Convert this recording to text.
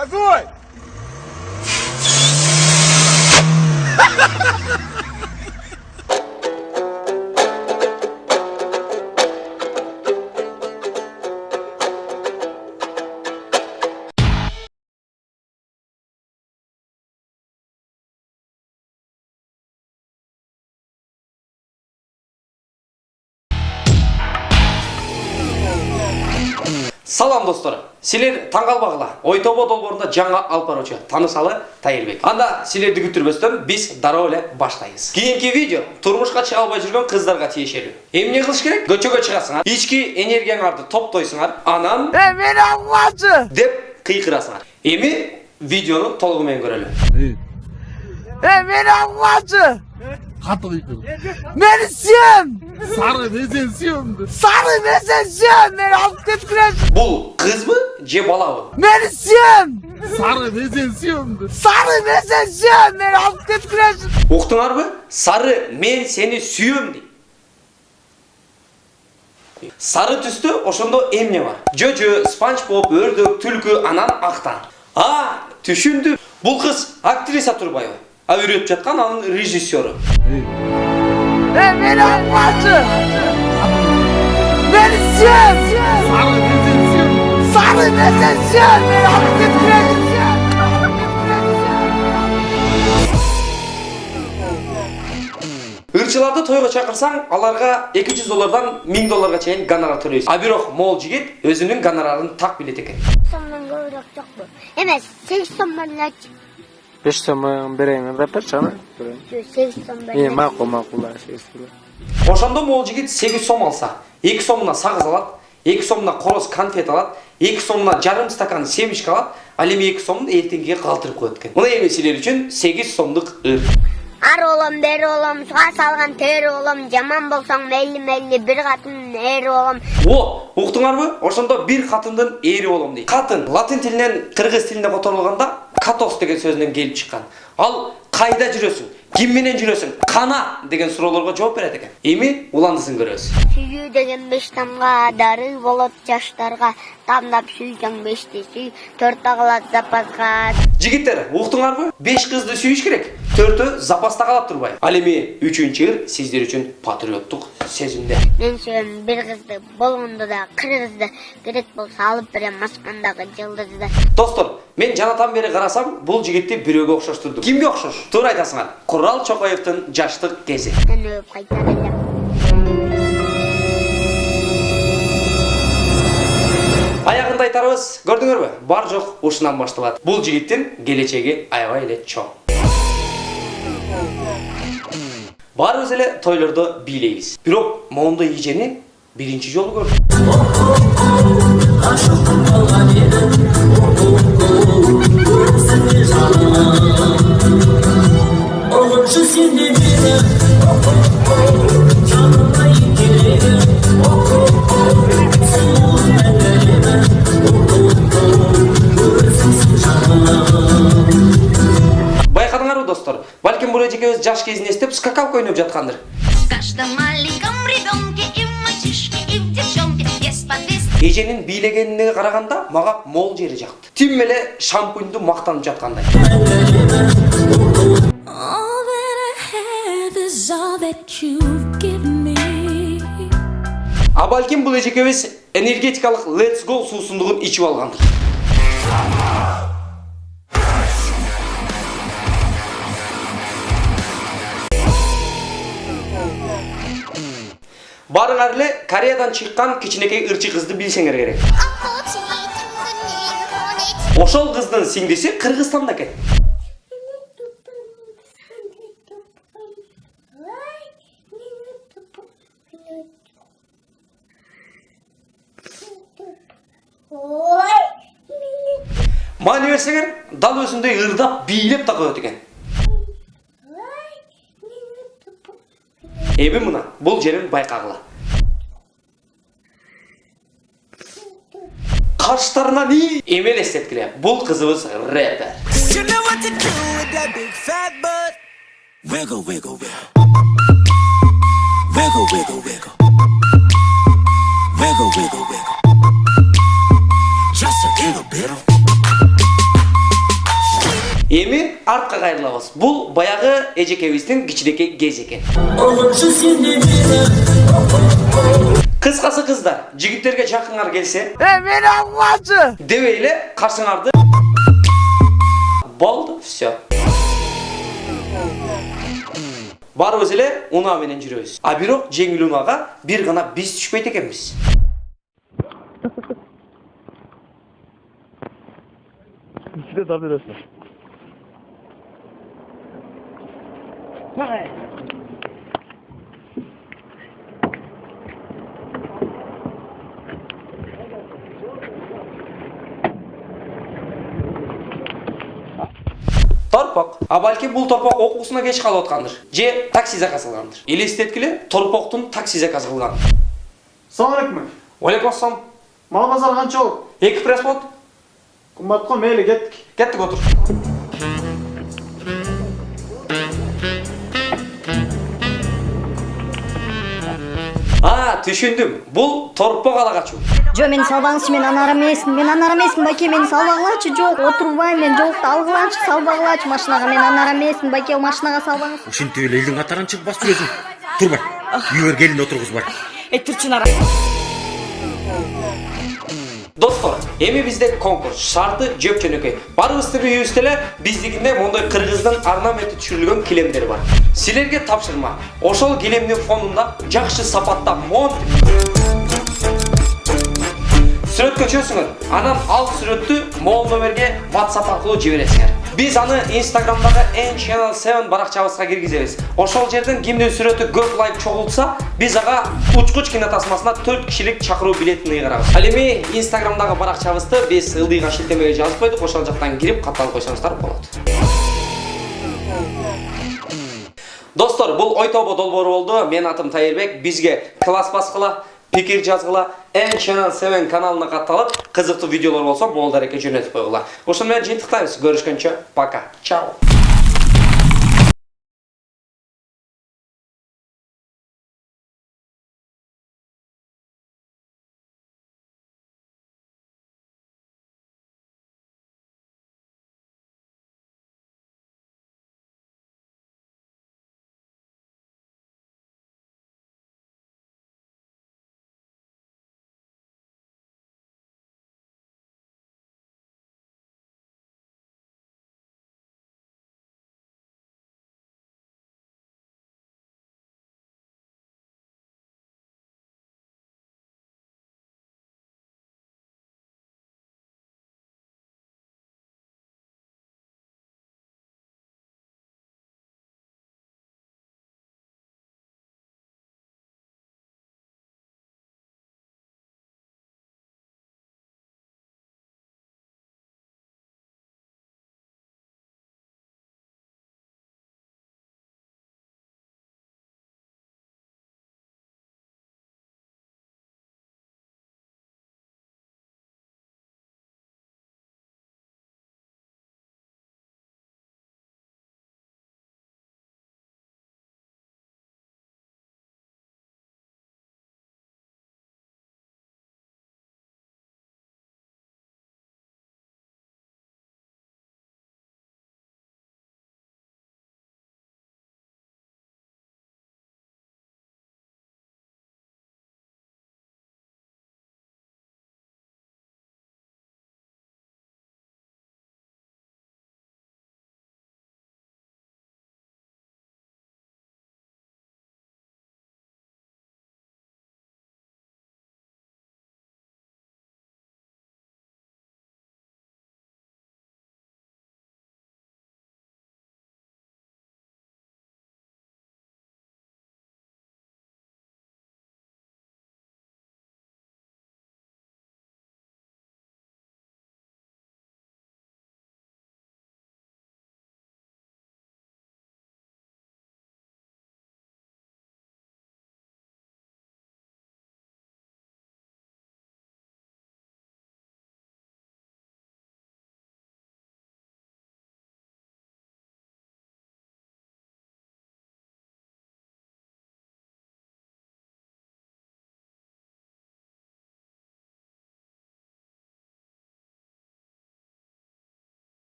Газуй! Салам достор. Силер таң калбагыла. Ой тобо долбоорунда жаңа алып баруучу Танысалы Тайырбек. Анда силерди күтүрбөстөн биз дароо эле баштайбыз. Кийинки видео турмушка чыга албай жүргөн кыздарга тиешелүү. Эмне кылыш керек? Көчөгө чыгасыңар, ички энергияңарды топтойсуңар, анан Мени алгачы! деп кыйкырасыңар. Эми видеону толугу менен көрөлү. Meni algacı! Katı kıykır. Beni siyem! Sarı bezen siyomdur. Sarı besen siyem! Beni alıp götüresin! Бул кызбы же балабы? Beni siyem! Sarı bezen siyomdur. Sarı besen siyem! Beni alıp götüresin! Уктуңарбы? Сары, мен сени сүйөм дейт. Сары түстө ошондо эмне бар? Жөжө, Спанч Боб, өрдөк, түлкү, анан актан. Түшүндүм. Бул кыз актриса Турбаева. Үйрөтүп жаткан анын режиссеру. Beni algacı! Beni siyem! Sarı bezen siyomdur. Sarı besen siyem! Beni alıp götüresin! Ырчыларды тойго чакырсаң, аларга $200 $1000 чейин гонорар төлөйсүң. Бирок мол жигит өзүнүн гонорарын так билет экен. Сомдан көбүрөөк жокпу? Эмес, 8 сомдон элечи. 5 сом берейин деп берчи. 8 сом берейин. Макул 8 сом. Ошондо мол жигит 8 сом алса, 2 сомуна сагыз алат, 2 сомуна короз конфет алат, 2 сомуна жарым стакан семечки алат, ал эми 2 сомду эртеңге калтырып коет экен. Мына эми силер үчүн 8 сомдук ыр. Ар олом, бери олом, суга салган тери олом, жаман болсоң мейли бир катын эри олом. Уктуңарбы? Ошондо бир катындын эри болом дейт. Катын латин тилинен кыргыз тилине которулганда катос деген сөзүнөн келип чыккан. Ал кайда жүрөсүң? Ким менен жүрөсүң? Кана деген суроолорго жооп берет экен. Эми уландысын көрөбүз. Сүйүү деген 5 тамга дары болот жаштарга, тамдап сүйсөң 5ти сүй, 4 калат запаска. Жигиттер, уктуңарбы? 5 кызды сүйүш керек. 4-ө запаста калат турбай. Ал эми 3-үчү ыр сиздер үчүн патриоттук сезимде. Мен сүйөм бир кызды, болгондо да кыргызды, керек болсо алып берем аспандагы жылдызды. Достор, мен жанатан бери карасам, бул жигитти бирөөгө окшоштурдум. Кимге окшош? Туура айтасыңар. Курал Чокоевдин жаштык кези. Мен өп кайта берем. Аягында айтарыбыз, көрдүңөрбү? Бар жок ушунан башталат. Бул жигиттин келечеги аябай эле чоң. Барыбыз эле тойлордо бийлейбиз. Бирок моунду ийжени биринчи жолу көрдүм. Байкадыңарбы достор? Балким бул эжекебиз жаш кезин эстеп скакалка ойноп жаткандыр. В каждом маленьком ребенке и в мальчишке, и в девчонке есть по 200. Эженин бийлегенине караганда мага мол жери жакты. Тим эле шампуньду мактанып жаткандай. All that I have is all that you've given me. А балким бул эжекебиз энергетикалык Let's Go суусундугун ичип алгандыр. Барыңар эле Кореядан чыккан кичинекей ырчы кызды билсеңер керек. Ошол кыздын сиңдиси Кыргызстанда экен. Мани берсеңер, дал өзүндөй ырдап, бийлеп да коет экен. Эми мына, бул жерин байкагыла. Каштарынан эми элестеткиле. Бул кызыбыз рэпер. You know what to do with that big fat butt. Wiggle, wiggle, wiggle. Wiggle, wiggle, wiggle. Wiggle, wiggle, wiggle. Just a little bit. Эми артка кайрылабыз. Бул баягы эжекебиздин кичинекей кез экен. Кыскасы кыздар, жигиттерге жакыңар келсе, Meni avlacı. дебейле каршыңарды болду, все. Барыбыз эле унаа менен жүрөбүз. А бирок жеңил унаага бир гана биз түшпөйт экенбиз. İçine tabi resmen. Торпок. А балким бул торпок окуусуна кеч калып аткандыр. Же такси заказ кылгандыр. Элестеткиле торпоктун такси заказ кылган. Assalamualaikum. Алейкум ассалам. Мал базар канча болот? 2 пресс болот. Кымбатко мейли кеттик. Кеттик, отур. Түшүндүм. Бул торпок ала качуу. Жо, мени салбаңызчы, мен анар эмесмин. Мен анар эмесмин, байке, мени салбагылачы. Жок, отурбайм, мен жолукта алгылачы, салбагылачы машинага. Мен анар эмесмин, байке, машинага салбаңыз. Ушинтип эле элдин катарынан чыгып басып жүрөсүң. Турбай. Үйгө келин отургузбар. Турчун ара. Достор, эми бизде конкурс. Шарты жөп жөнөкөй. Барыбыздын үйүбүздө эле биздикинде мондай кыргыздын орнаменти түшүрүлгөн килемдер бар. Силерге тапшырма. Ошол килемдин фонунда жакшы сапатта монт сүрөткө чөксүңөр. Анан ал сүрөттү могул номерге WhatsApp аркылуу жибересиңер. Биз аны Instagramдагы N-Channel 7 баракчабызга киргизебиз. Ошол жерден кимдин сүрөтү көп лайк чогултса, биз ага учкуч кинотасмасына 4 кишилик чакыруу билетин ыйгарабыз. Ал эми Instagramдагы баракчабызды биз ылдыйга шилтемеге жазып койдук. Ошол жактан кирип катталып койсоңуздар болот. Достор, бул ой тобо долбоору болду. Мен атым Тайырбек. Бизге класс баскыла, пикир жазгыла, N-Channel 7 каналына катталып, кызыктуу видеолор болсо, могул дарекке жөнөтүп койгула. Ошону менен жыйынтыктайбыз. Көрүшкөнчө, пока. Чао.